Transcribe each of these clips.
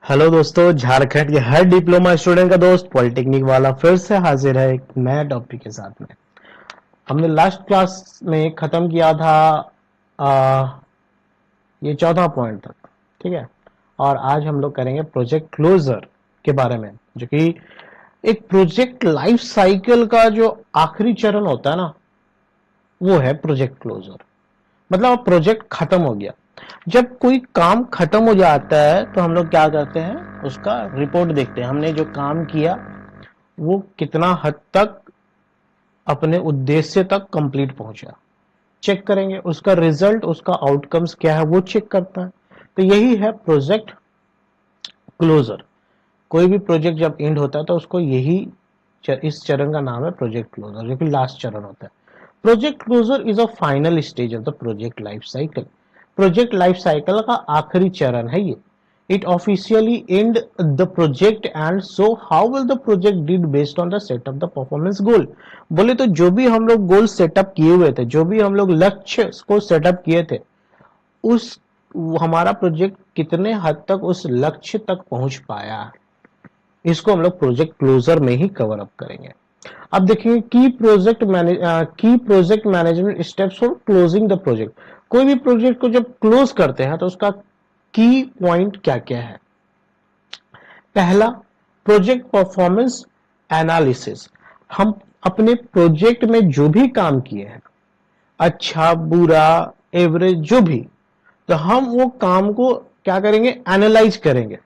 Hello दोस्तों, झारखंड के हर diploma student का दोस्त पॉलिटेक्निक वाला फिर से हाजिर है एक नया टॉपिक के साथ में। हमने लास्ट क्लास में खत्म किया था आ, ये चौथा पॉइंट तक। ठीक है। और आज हम लोग करेंगे प्रोजेक्ट क्लोजर के बारे में, जो कि एक प्रोजेक्ट लाइफ साइकिल का जो आखिरी चरण होता है ना, वो है प्रोजेक्ट क्लोजर। मतलब अब प्रोजेक्ट खत्म हो गया। जब कोई काम खत्म हो जाता है तो हम लोग क्या करते हैं, उसका रिपोर्ट देखते हैं। हमने जो काम किया वो कितना हद तक अपने उद्देश्य तक कंप्लीट पहुंचा, चेक करेंगे। उसका रिजल्ट, उसका आउटकम्स क्या है, वो चेक करता है। तो यही है प्रोजेक्ट क्लोजर। कोई भी प्रोजेक्ट जब एंड होता है तो उसको यही इस चरण का नाम है प्रोजेक्ट क्लोजर, जो कि लास्ट चरण होता है। Project closure is a final stage of the project life cycle. Project life cycle का आखिरी चरण है ये। It officially end the project and so how will the project did based on the set of the performance goal. बोले तो जो भी हम लोग गोल सेटअप किए हुए थे, जो भी हम लोग लक्ष्य को सेटअप किए थे, उस हमारा प्रोजेक्ट कितने हद तक उस लक्ष्य तक पहुंच पाया, इसको हम लोग प्रोजेक्ट क्लोजर में ही कवर अप करेंगे। अब देखिए की project management steps for closing the project. कोई भी प्रोजेक्ट को जब क्लोज करते हैं तो उसका की पॉइंट क्या क्या है। पहला, प्रोजेक्ट परफॉर्मेंस एनालिसिस। हम अपने प्रोजेक्ट में जो भी काम किए हैं, अच्छा बुरा एवरेज जो भी, तो हम वो काम को क्या करेंगे, एनालाइज करेंगे।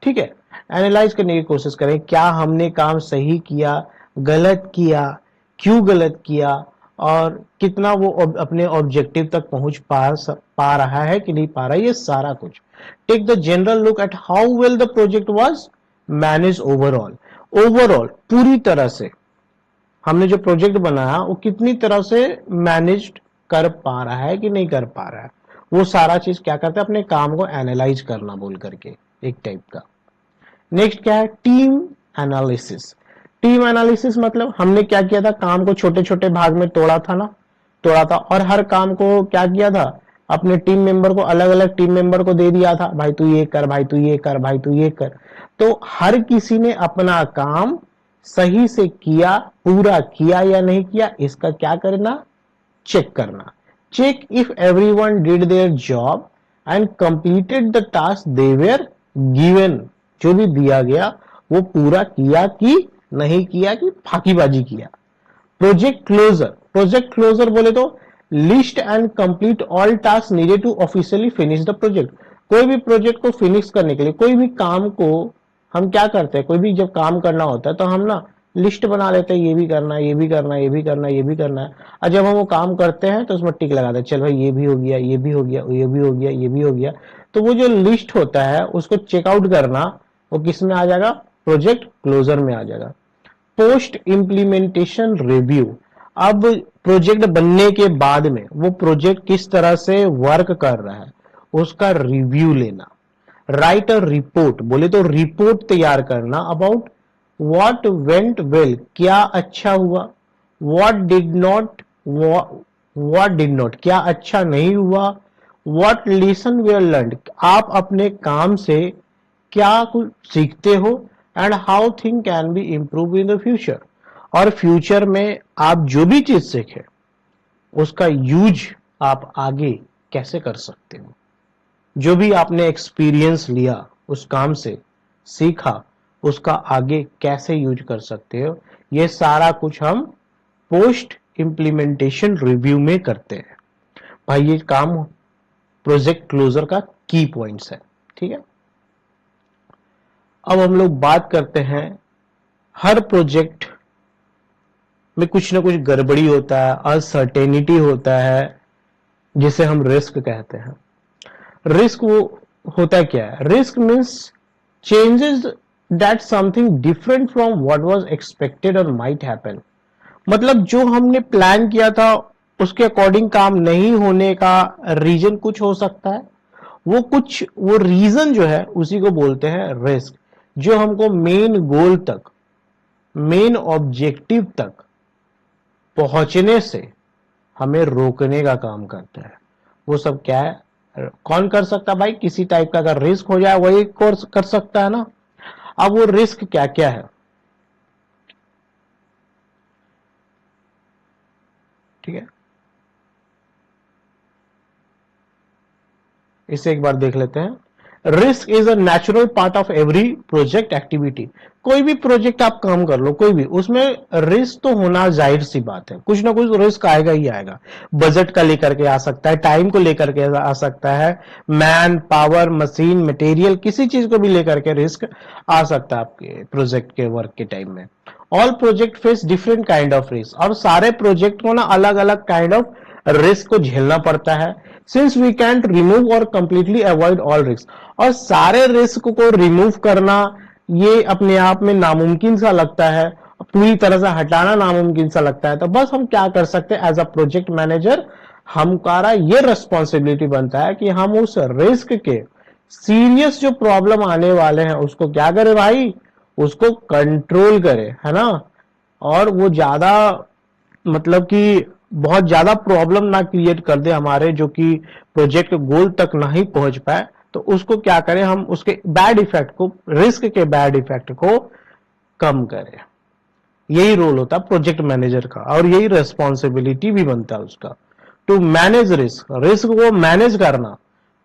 ठीक है। एनालाइज करने की कोशिश करें, क्या हमने काम सही किया, गलत किया, क्यों गलत किया, और कितना वो अपने ऑब्जेक्टिव तक पहुंच पा रहा है कि नहीं पा रहा है, ये सारा कुछ। Take the general look at how well the project was manage overall. Overall पूरी तरह से हमने जो प्रोजेक्ट बनाया वो कितनी तरह से मैनेज कर पा रहा है कि नहीं कर पा रहा है, वो सारा चीज क्या करते हैं, अपने काम को एनालाइज करना बोल करके, एक टाइप का। नेक्स्ट क्या है, टीम एनालिसिस। टीम एनालिसिस मतलब हमने क्या किया था, काम को छोटे छोटे भाग में तोड़ा था ना, तोड़ा था, और हर काम को क्या किया था, अपने टीम मेंबर को, अलग अलग टीम मेंबर को दे दिया था, भाई तू ये कर, भाई तू ये कर, भाई तू ये कर। तो हर किसी ने अपना काम सही से किया, पूरा किया या नहीं किया, इसका क्या करना, चेक करना। Check if everyone did their job and completed the task they were given. जो भी दिया गया वो पूरा किया कि नहीं किया, कि फाकीबाजी किया। Project closure. प्रोजेक्ट क्लोजर बोले तो list and complete all task needed to officially finish the project. कोई भी प्रोजेक्ट को फिनिश करने के लिए, कोई भी काम को हम क्या करते हैं, कोई भी जब काम करना होता है तो हम ना लिस्ट बना लेते हैं, ये भी करना है, ये भी करना है, ये भी करना है, ये भी करना है। और जब हम वो काम करते हैं तो उसमें टिक लगाते हैं, चल भाई ये भी हो गया, ये भी हो गया, ये भी हो गया, ये भी हो गया। तो वो जो लिस्ट होता है उसको चेकआउट करना, वो किस में आ जाएगा, प्रोजेक्ट क्लोजर में आ जाएगा। Post implementation review. अब प्रोजेक्ट बनने के बाद में वो प्रोजेक्ट किस तरह से वर्क कर रहा है, उसका रिव्यू लेना। राइट अ रिपोर्ट, बोले तो रिपोर्ट तैयार करना अबाउट व्हाट वेंट वेल, क्या अच्छा हुआ, what did not, what did not, क्या अच्छा नहीं हुआ, व्हाट लेसन वेयर लर्न, आप अपने काम से क्या कुछ सीखते हो, and how thing can be improve in the future. और फ्यूचर में आप जो भी चीज सीखे उसका यूज आप आगे कैसे कर सकते हो, जो भी आपने एक्सपीरियंस लिया उस काम से, सीखा, उसका आगे कैसे यूज कर सकते हो, ये सारा कुछ हम पोस्ट इम्प्लीमेंटेशन रिव्यू में करते हैं। भाई ये काम प्रोजेक्ट क्लोजर का की पॉइंट्स है। ठीक है। अब हम लोग बात करते हैं, हर प्रोजेक्ट में कुछ ना कुछ गड़बड़ी होता है, अनसर्टेनिटी होता है, जिसे हम रिस्क कहते हैं। रिस्क वो होता क्या है, risk means changes that something different from what was expected और माइट हैपन। मतलब जो हमने प्लान किया था उसके अकॉर्डिंग काम नहीं होने का रीजन कुछ हो सकता है। वो रीजन जो है उसी को बोलते हैं रिस्क, जो हमको मेन गोल तक, मेन ऑब्जेक्टिव तक पहुंचने से हमें रोकने का काम करता है। वो सब क्या है, कौन कर सकता है भाई? किसी टाइप का अगर रिस्क हो जाए वही कोर्स कर सकता है ना। अब वो रिस्क क्या क्या है, ठीक है, इसे एक बार देख लेते हैं। Risk is a natural part of every project activity. कोई भी प्रोजेक्ट आप काम कर लो, कोई भी, उसमें रिस्क तो होना जाहिर सी बात है, कुछ ना कुछ रिस्क आएगा ही आएगा। बजट का लेकर के आ सकता है, टाइम को लेकर के आ सकता है, मैन पावर, मशीन, मटेरियल, किसी चीज को भी लेकर के रिस्क आ सकता है आपके प्रोजेक्ट के वर्क के टाइम में। All project face different kind of risk, और सारे प्रोजेक्ट को ना अलग अलग काइंड ऑफ रिस्क को झेलना पड़ता है। सिंस वी कैंट रिमूव और कंप्लीटली अवॉइड ऑल रिस्क, और सारे रिस्क को रिमूव करना ये अपने आप में नामुमकिन सा लगता है, पूरी तरह से हटाना नामुमकिन सा लगता है। तो बस हम क्या कर सकते हैं एज अ प्रोजेक्ट मैनेजर, हमारा ये रिस्पॉन्सिबिलिटी बनता है कि हम उस रिस्क के सीरियस जो प्रॉब्लम आने वाले हैं उसको क्या करें भाई, उसको कंट्रोल करें, है ना। और वो ज्यादा, मतलब कि बहुत ज्यादा प्रॉब्लम ना क्रिएट कर दे हमारे, जो कि प्रोजेक्ट गोल तक नहीं पहुंच पाए, तो उसको क्या करें हम, उसके बैड इफेक्ट को, रिस्क के बैड इफेक्ट को कम करें। यही रोल होता है प्रोजेक्ट मैनेजर का, और यही रेस्पॉन्सिबिलिटी भी बनता है उसका, टू मैनेज रिस्क, रिस्क को मैनेज करना।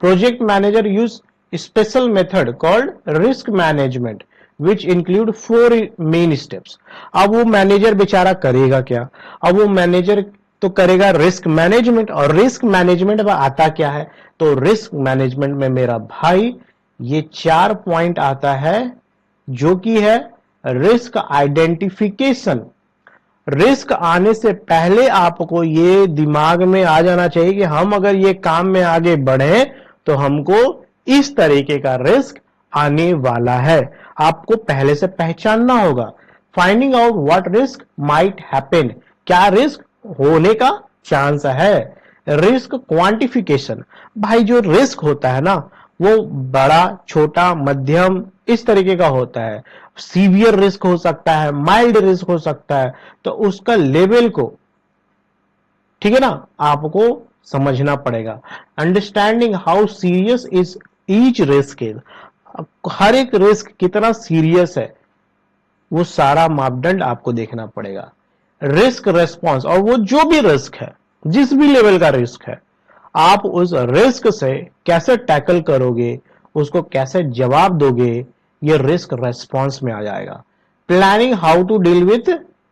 Project manager use special method called risk management which include 4 main steps. अब वो मैनेजर बेचारा करेगा क्या? अब वो मैनेजर तो करेगा रिस्क मैनेजमेंट, और रिस्क मैनेजमेंट में आता क्या है? तो रिस्क मैनेजमेंट में मेरा भाई ये 4 पॉइंट आता है, जो कि है रिस्क आइडेंटिफिकेशन। रिस्क आने से पहले आपको ये दिमाग में आ जाना चाहिए कि हम अगर ये काम में आगे बढ़े तो हमको इस तरीके का रिस्क आने वाला है। आपको पहले से पहचानना होगा। Finding out what risk might happen, क्या रिस्क होने का चांस है। रिस्क क्वांटिफिकेशन, भाई जो रिस्क होता है ना, वो बड़ा, छोटा, मध्यम, इस तरीके का होता है। सीवियर रिस्क हो सकता है, माइल्ड रिस्क हो सकता है, तो उसका लेवल को, ठीक है ना, आपको समझना पड़ेगा। Understanding how serious is each risk is, हर एक रिस्क कितना सीरियस है, वो सारा मापदंड आपको देखना पड़ेगा। रिस्क रेस्पॉन्स, और वो जो भी रिस्क है, जिस भी लेवल का रिस्क है, आप उस रिस्क से कैसे टैकल करोगे, उसको कैसे जवाब दोगे, ये रिस्क रेस्पॉन्स में आ जाएगा। Planning how to deal with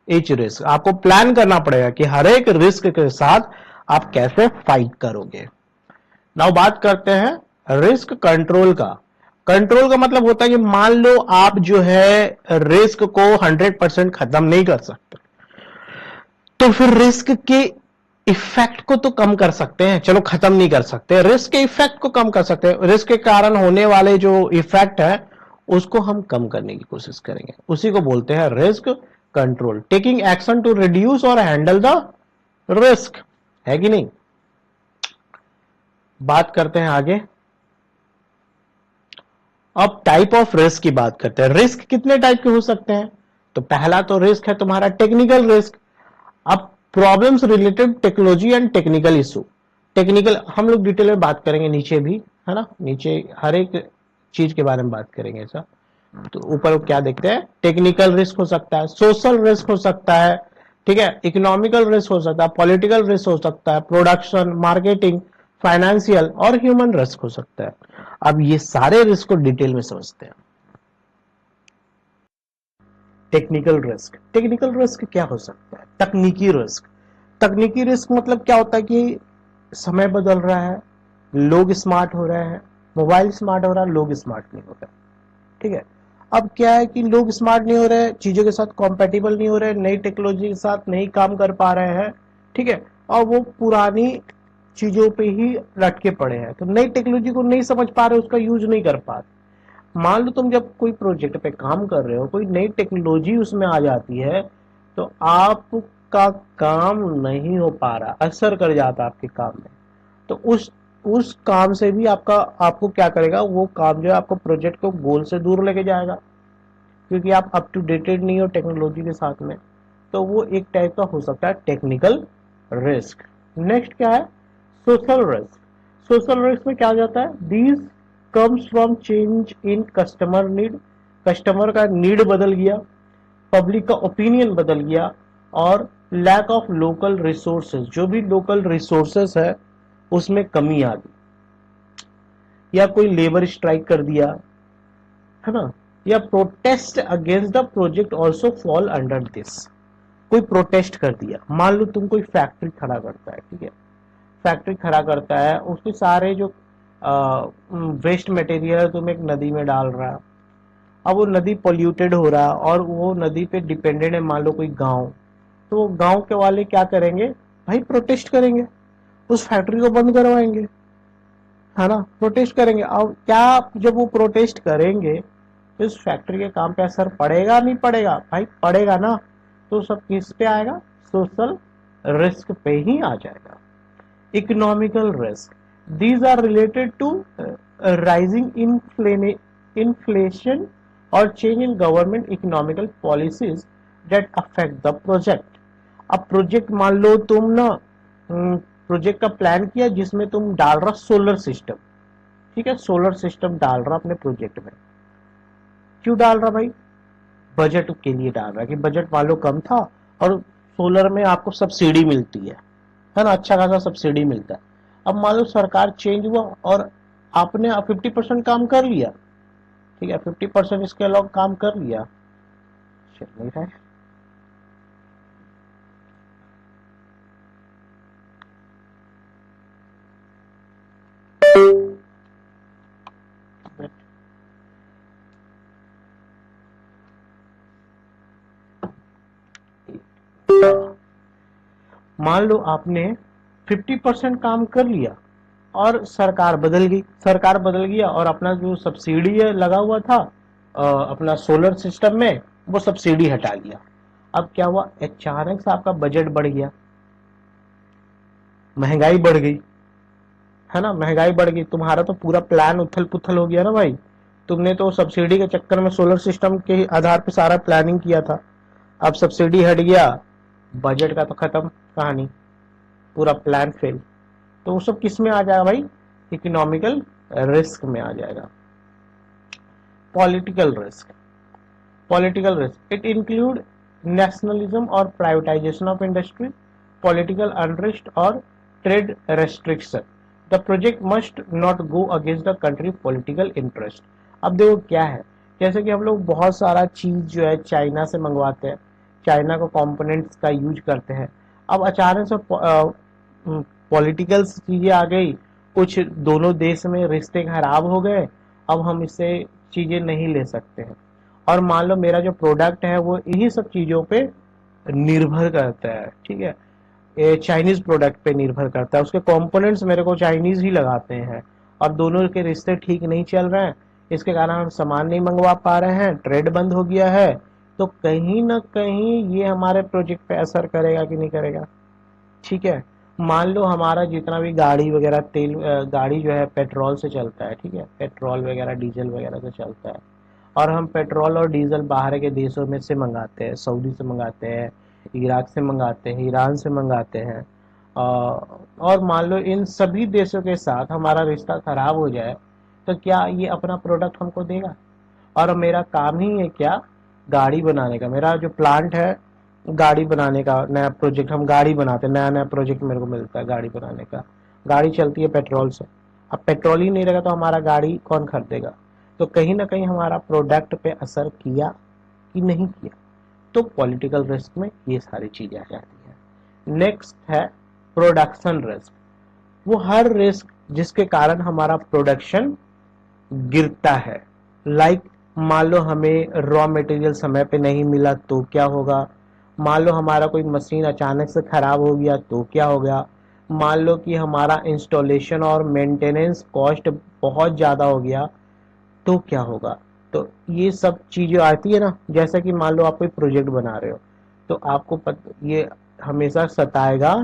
each risk, आपको प्लान करना पड़ेगा कि हर एक रिस्क के साथ आप कैसे फाइट करोगे। नाउ बात करते हैं रिस्क कंट्रोल का। कंट्रोल का मतलब होता है कि मान लो आप जो है रिस्क को 100% खत्म नहीं कर सकते, तो फिर रिस्क के इफेक्ट को तो कम कर सकते हैं, चलो खत्म नहीं कर सकते, रिस्क के इफेक्ट को कम कर सकते हैं। रिस्क के कारण होने वाले जो इफेक्ट है उसको हम कम करने की कोशिश करेंगे, उसी को बोलते हैं risk control. Taking action to reduce और हैंडल द रिस्क, है कि नहीं। बात करते हैं आगे। अब टाइप ऑफ रिस्क की बात करते हैं। रिस्क कितने टाइप के हो सकते हैं? तो पहला तो रिस्क है तुम्हारा टेक्निकल रिस्क। अब problems related technology and technical issue. Technical हम लोग डिटेल में बात करेंगे नीचे भी, है ना, नीचे हर एक चीज के बारे में बात करेंगे ऐसा। तो ऊपर क्या देखते हैं, टेक्निकल रिस्क हो सकता है, सोशल रिस्क हो सकता है, ठीक है, इकोनॉमिकल रिस्क हो सकता है, पॉलिटिकल रिस्क हो सकता है, प्रोडक्शन, मार्केटिंग, फाइनेंशियल और ह्यूमन रिस्क हो सकता है। अब ये सारे रिस्क को डिटेल में समझते हैं। टेक्निकल रिस्क, टेक्निकल रिस्क क्या हो सकता है? तकनीकी रिस्क। तकनीकी रिस्क मतलब क्या होता है कि समय बदल रहा है, लोग स्मार्ट हो रहे हैं, मोबाइल स्मार्ट हो रहा है, लोग स्मार्ट नहीं हो रहे, ठीक है। अब क्या है कि लोग स्मार्ट नहीं हो रहे, चीजों के साथ कॉम्पेटिबल नहीं हो रहे, नई टेक्नोलॉजी के साथ नहीं काम कर पा रहे हैं, ठीक है, और वो पुरानी चीजों पे ही लटके पड़े हैं, तो नई टेक्नोलॉजी को नहीं समझ पा रहे, उसका यूज नहीं कर पा रहे। मान लो तुम जब कोई प्रोजेक्ट पे काम कर रहे हो, कोई नई टेक्नोलॉजी उसमें आ जाती है, तो आपका काम नहीं हो पा रहा, असर कर जाता है आपके काम में। तो उस काम से भी आपको क्या करेगा, वो काम जो है आपको प्रोजेक्ट को गोल से दूर लेके जाएगा, क्योंकि आप अप टू डेटेड नहीं हो टेक्नोलॉजी के साथ में। तो वो एक टाइप का हो सकता है टेक्निकल रिस्क। नेक्स्ट क्या है, सोशल रिस्क। सोशल रिस्क में क्या आ जाता है, these comes from change in customer need, customer का नीड बदल गया, पब्लिक का ओपिनियन बदल गया, और लैक ऑफ लोकल रिसोर्सेज, जो भी लोकल रिसोर्सेज है उसमें कमी आ गई, या कोई लेबर स्ट्राइक कर दिया, है ना, या protest against the project also fall under this, कोई प्रोटेस्ट कर दिया। मान लो तुम कोई फैक्ट्री खड़ा करता है, ठीक है, फैक्ट्री खड़ा करता है, उसके सारे जो वेस्ट मटेरियल है तुम एक नदी में डाल रहा है, अब वो नदी पोल्यूटेड हो रहा है और वो नदी पे डिपेंडेंट है मान लो कोई गांव, तो वो गांव के वाले क्या करेंगे भाई, प्रोटेस्ट करेंगे, उस फैक्ट्री को बंद करवाएंगे, है ना, प्रोटेस्ट करेंगे। अब क्या, जब वो प्रोटेस्ट करेंगे तो इस फैक्ट्री के काम पे असर पड़ेगा नहीं पड़ेगा भाई, पड़ेगा ना, तो सब किस पे आएगा, सोशल रिस्क पे ही आ जाएगा। Economical risk, these are related to rising inflation और change in government economical policies that affect the project. अब प्रोजेक्ट मान लो तुम ना प्रोजेक्ट का प्लान किया जिसमें तुम डाल रहा सोलर सिस्टम, ठीक है, सोलर सिस्टम डाल रहा अपने प्रोजेक्ट में, क्यों डाल रहा भाई, बजट के लिए डाल रहा है कि बजट मान लो कम था और सोलर में आपको सब्सिडी मिलती है ना, अच्छा खासा सब्सिडी मिलता है। अब मान लो सरकार चेंज हुआ और आपने 50% काम कर लिया, ठीक है, 50% इसके अलावा काम कर लिया, चल नहीं रहा है, मान लो आपने 50% काम कर लिया और सरकार बदल गई, सरकार बदल गया और अपना जो सब्सिडी लगा हुआ था अपना सोलर सिस्टम में, वो सब्सिडी हटा लिया। अब क्या हुआ, अचानक से आपका बजट बढ़ गया, महंगाई बढ़ गई, है ना, महंगाई बढ़ गई, तुम्हारा तो पूरा प्लान उथल पुथल हो गया ना भाई, तुमने तो सब्सिडी के चक्कर में सोलर सिस्टम के आधार पे सारा प्लानिंग किया था, अब सब्सिडी हट गया, बजट का तो खत्म कहानी, पूरा प्लान फेल। तो वो सब किस में आ जाएगा भाई, इकोनॉमिकल रिस्क में आ जाएगा। Political risk, political risk it include nationalism और privatisation of industry, political unrest और trade restriction. The project must not go against the country political interest. अब देखो क्या है, जैसे कि हम लोग बहुत सारा चीज जो है चाइना से मंगवाते हैं, चाइना को कंपोनेंट्स का यूज करते हैं, अब अचानक से पॉलिटिकल चीजें आ गई, कुछ दोनों देश में रिश्ते खराब हो गए, अब हम इससे चीजें नहीं ले सकते हैं, और मान लो मेरा जो प्रोडक्ट है वो इन्हीं सब चीजों पे निर्भर करता है, ठीक है, ये चाइनीज प्रोडक्ट पे निर्भर करता है, उसके कंपोनेंट्स मेरे को चाइनीज ही लगाते हैं, और दोनों के रिश्ते ठीक नहीं चल रहे हैं, इसके कारण हम सामान नहीं मंगवा पा रहे हैं, ट्रेड बंद हो गया है, तो कहीं ना कहीं ये हमारे प्रोजेक्ट पे असर करेगा कि नहीं करेगा, ठीक है। मान लो हमारा जितना भी गाड़ी वगैरह तेल गाड़ी जो है पेट्रोल से चलता है, ठीक है, पेट्रोल वगैरह डीजल वगैरह से चलता है, और हम पेट्रोल और डीजल बाहर के देशों में से मंगाते हैं, सऊदी से मंगाते हैं, इराक से मंगाते हैं, ईरान से मंगाते हैं, और मान लो इन सभी देशों के साथ हमारा रिश्ता खराब हो जाए, तो क्या ये अपना प्रोडक्ट हमको देगा, और मेरा काम ही है क्या, गाड़ी बनाने का, मेरा जो प्लांट है गाड़ी बनाने का, नया प्रोजेक्ट हम गाड़ी बनाते हैं, नया नया प्रोजेक्ट मेरे को मिलता है गाड़ी बनाने का, गाड़ी चलती है पेट्रोल से, अब पेट्रोल ही नहीं रहेगा तो हमारा गाड़ी कौन खरीदेगा, तो कहीं ना कहीं हमारा प्रोडक्ट पे असर किया कि नहीं किया, तो पॉलिटिकल रिस्क में ये सारी चीजें आ जाती है। नेक्स्ट है प्रोडक्शन रिस्क, वो हर रिस्क जिसके कारण हमारा प्रोडक्शन गिरता है, लाइक मान लो हमें रॉ मटेरियल समय पे नहीं मिला तो क्या होगा, मान लो हमारा कोई मशीन अचानक से खराब हो गया तो क्या हो गया, मान लो कि हमारा इंस्टॉलेशन और मेंटेनेंस कॉस्ट बहुत ज़्यादा हो गया तो क्या होगा। तो ये सब चीज़ें आती है ना, जैसा कि मान लो आप कोई प्रोजेक्ट बना रहे हो, तो आपको ये हमेशा सताएगा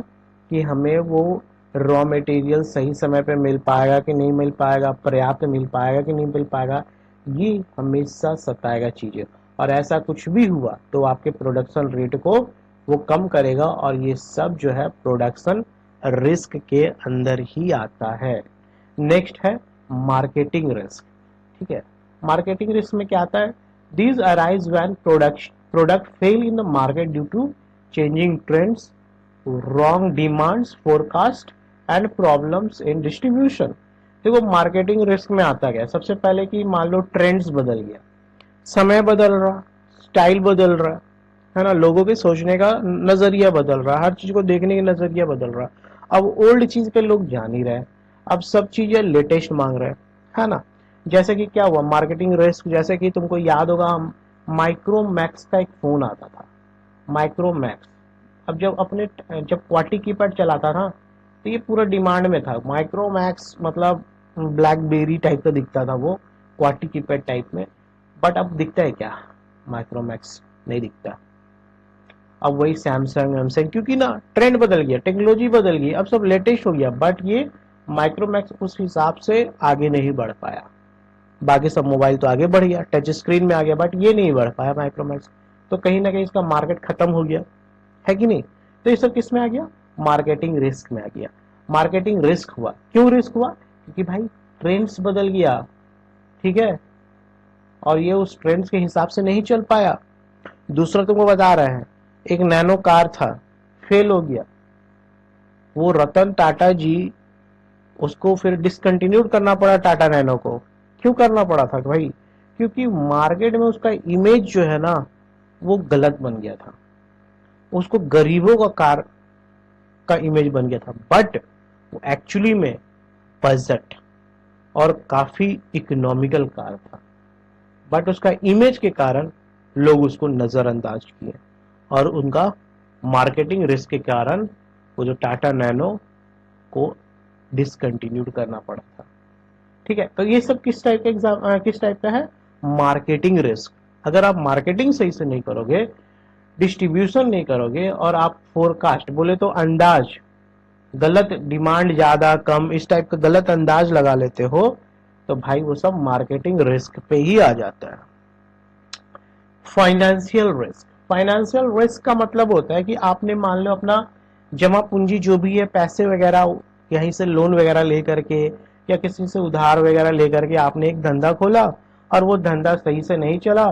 कि हमें वो रॉ मटेरियल सही समय पे मिल पाएगा कि नहीं मिल पाएगा, पर्याप्त मिल पाएगा कि नहीं मिल पाएगा, ये हमेशा सताएगा चीज़ें, और ऐसा कुछ भी हुआ तो आपके प्रोडक्शन रेट को वो कम करेगा, और ये सब जो है प्रोडक्शन रिस्क के अंदर ही आता है। नेक्स्ट है मार्केटिंग रिस्क। ठीक है, मार्केटिंग रिस्क में क्या आता है? These arise when product fail in the market due to changing trends, wrong demands forecast and problems in distribution. देखो मार्केटिंग रिस्क में आता क्या है? सबसे पहले कि मान लो ट्रेंड्स बदल गया, समय बदल रहा, स्टाइल बदल रहा है ना, लोगों के सोचने का नजरिया बदल रहा, हर चीज को देखने का नजरिया बदल रहा। अब ओल्ड चीज पे लोग जान ही रहे, अब सब चीजें लेटेस्ट मांग रहे है ना। जैसे कि क्या हुआ मार्केटिंग रिस्क, जैसे कि तुमको याद होगा माइक्रोमैक्स का एक फोन आता था, माइक्रोमैक्स। अब जब क्वार्टी कीपैड चलाता था तो ये पूरा डिमांड में था। माइक्रोमैक्स मतलब ब्लैकबेरी टाइप का दिखता था वो, क्वार्टी कीपैड टाइप में। बट अब दिखता है क्या? माइक्रोमैक्स नहीं दिखता। अब वही सैमसंग एमसंग, क्योंकि ना ट्रेंड बदल गया, टेक्नोलॉजी बदल गई, अब सब लेटेस्ट हो गया। बट ये माइक्रोमैक्स उस हिसाब से आगे नहीं बढ़ पाया। बाकी सब मोबाइल तो आगे बढ़ गया, टच स्क्रीन में आ गया, बट ये नहीं बढ़ पाया माइक्रोमैक्स। तो कहीं ना कहीं इसका मार्केट खत्म हो गया, है कि नहीं? तो ये सब किस में आ गया? मार्केटिंग रिस्क में आ गया। मार्केटिंग रिस्क हुआ, क्यों रिस्क हुआ? क्योंकि भाई ट्रेंड्स बदल गया, ठीक है, और ये उस ट्रेंड्स के हिसाब से नहीं चल पाया। दूसरा तुमको बता रहे हैं, एक नैनो कार था, फेल हो गया, वो रतन टाटा जी, उसको फिर डिसकंटिन्यूड करना पड़ा टाटा नैनो को। क्यों करना पड़ा था भाई? क्योंकि मार्केट में उसका इमेज जो है ना वो गलत बन गया था, उसको गरीबों का कार का इमेज बन गया था। बट वो एक्चुअली में बजट और काफी इकोनॉमिकल कार था, बट उसका इमेज के कारण लोग उसको नजरअंदाज किए, और उनका मार्केटिंग रिस्क के कारण वो जो टाटा नैनो को डिसकंटिन्यूड करना पड़ा था। ठीक है, तो ये सब किस टाइप का किस टाइप का है? Marketing risk. अगर आप मार्केटिंग सही से नहीं करोगे, डिस्ट्रीब्यूशन नहीं करोगे, और आप फोरकास्ट बोले तो अंदाज, गलत डिमांड ज्यादा कम इस टाइप का गलत अंदाज लगा लेते हो, तो भाई वो सब मार्केटिंग रिस्क पे ही आ जाता है। Financial risk. फाइनेंशियल रिस्क का मतलब होता है कि आपने मान लो अपना जमा पूंजी जो भी है, पैसे वगैरह यहीं से लोन वगैरह लेकर के या किसी से उधार वगैरह लेकर के आपने एक धंधा खोला, और वो धंधा सही से नहीं चला,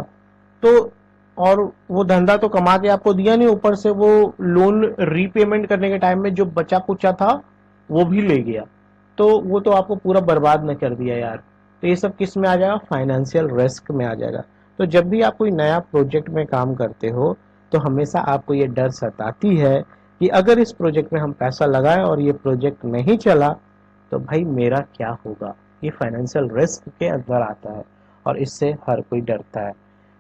तो और वो धंधा तो कमा के आपको दिया नहीं, ऊपर से वो लोन रीपेमेंट करने के टाइम में जो बचा कुचा था वो भी ले गया, तो वो तो आपको पूरा बर्बाद न कर दिया यार। तो ये सब किस में आ जाएगा? फाइनेंशियल रिस्क में आ जाएगा। तो जब भी आप कोई नया प्रोजेक्ट में काम करते हो तो हमेशा आपको ये डर सताती है कि अगर इस प्रोजेक्ट में हम पैसा लगाएं और ये प्रोजेक्ट नहीं चला तो भाई मेरा क्या होगा? ये फाइनेंशियल रिस्क के अंदर आता है, और इससे हर कोई डरता है।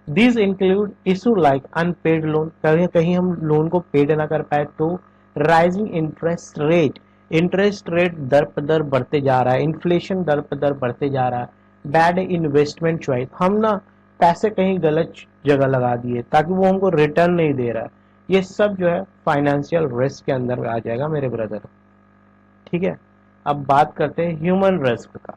These include issue like unpaid loan, कहीं कहीं हम लोन को पेड ना कर पाए तो, rising interest rate, interest rate दर पर दर बढ़ते जा रहा है, इन्फ्लेशन दर पर दर बढ़ते जा रहा है, बैड इन्वेस्टमेंट चॉइस, हम ना पैसे कहीं गलत जगह लगा दिए ताकि वो हमको रिटर्न नहीं दे रहा है, ये सब जो है फाइनेंशियल रिस्क के अंदर आ जाएगा मेरे ब्रदर। ठीक है, अब बात करते हैं ह्यूमन रिस्क का।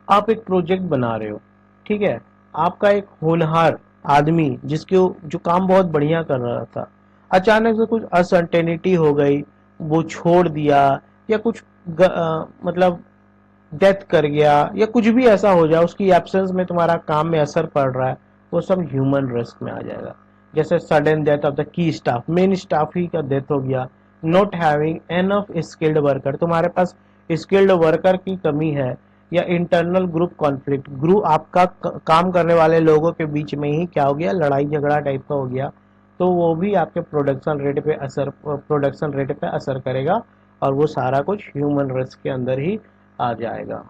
आप एक प्रोजेक्ट बना रहे हो, ठीक है, आपका एक होनहार आदमी जिसके जो काम बहुत बढ़िया कर रहा था, अचानक से कुछ अनसर्टेनिटी हो गई, वो छोड़ दिया, या कुछ मतलब डेथ कर गया, या कुछ भी ऐसा हो जाए उसकी एब्सेंस में तुम्हारा काम में असर पड़ रहा है, वो सब ह्यूमन रिस्क में आ जाएगा। जैसे sudden death of the key staff, main staff ही का डेथ हो गया, not having enough skilled worker, तुम्हारे पास स्किल्ड वर्कर की कमी है, या इंटरनल ग्रुप कॉन्फ्लिक्ट, ग्रुप आपका काम करने वाले लोगों के बीच में ही क्या हो गया, लड़ाई झगड़ा टाइप का हो गया, तो वो भी आपके प्रोडक्शन रेट पे असर करेगा, और वो सारा कुछ ह्यूमन रिस्क के अंदर ही आ जाएगा।